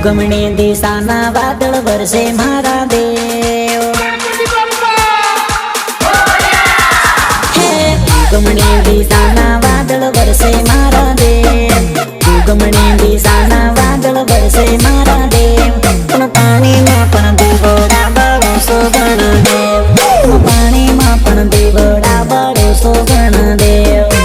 ઉગમણી દિશાના વાદળ વરસે મારા દેવ હે ઉગમણી દિશાના વાદળ વરસે મારા દેવ ઉગમણી દિશાના વાદળ વરસે મારા દેવ પણ પાણીમાં પણ દેવડા બળસો ગણદેવ પાણીમાં પણ દેવડા બળસો ગણદેવ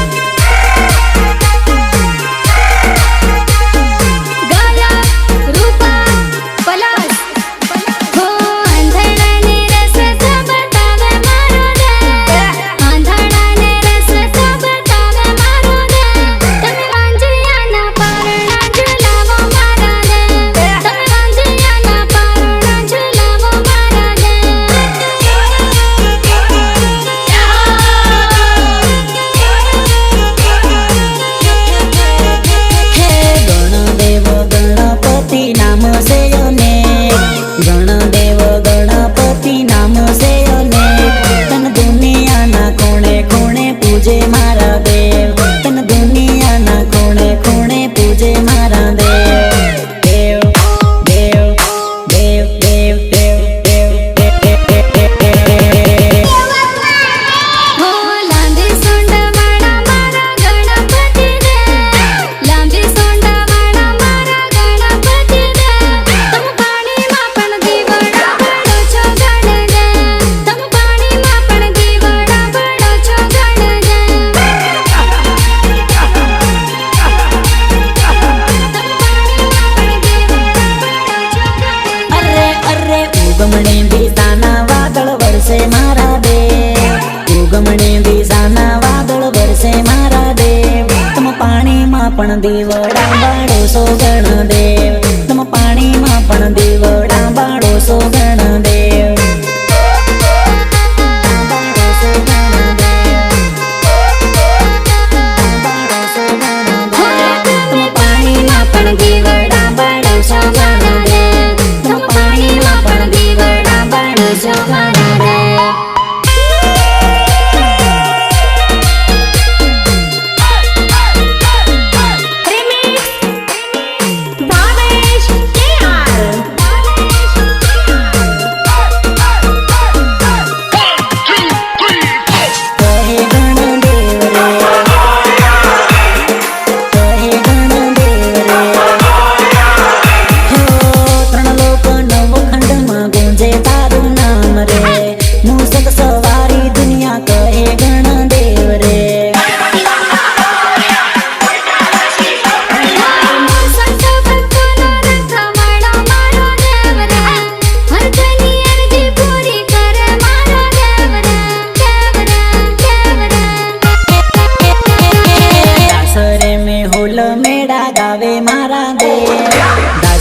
ઉગમણી દિશાના વાદળ વરસે મારા દેવ ઉગમણી દિશાના વાદળ વરસે મારા દેવ તમ પાણીમાં પણ દીવડા બાળો ગણદેવ તમ પાણીમાં પણ દીવડા બાળો ગણદેવ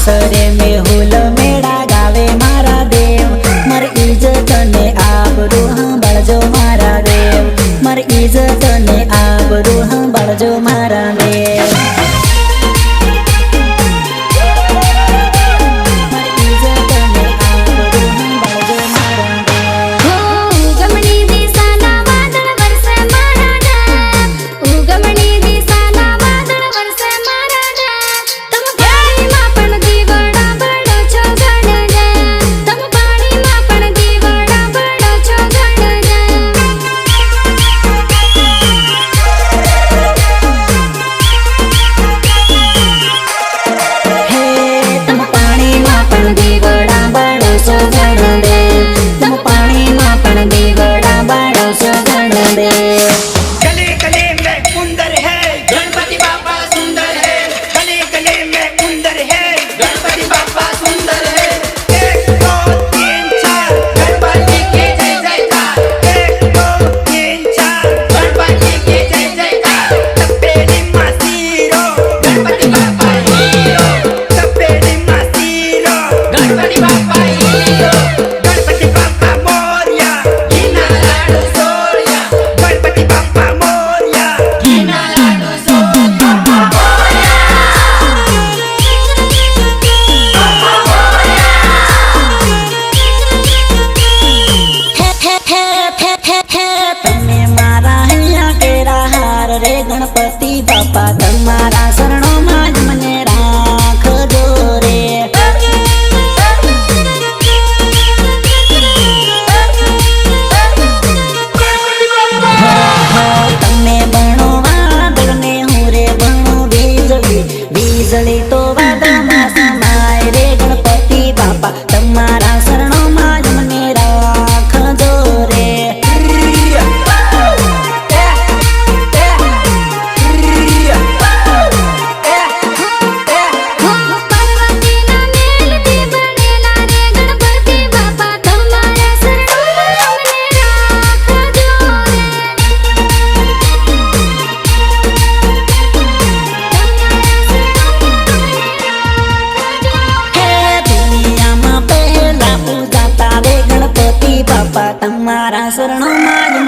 દાસરે મેહુલ મેળા ગાવે મારા દેવ મારી ઇજ્જત ને આબરૂ સંભાળજો મારા દેવ મારી ઇજ્જત ને આબરૂ સંભાળજો મારા દેવ દીવડા વીજળી તો વાદળમાં સમાય રે ગણપતિ બાપા તમારા શરણોમાં અમને રાખજો રે. તમારા શરણોમાં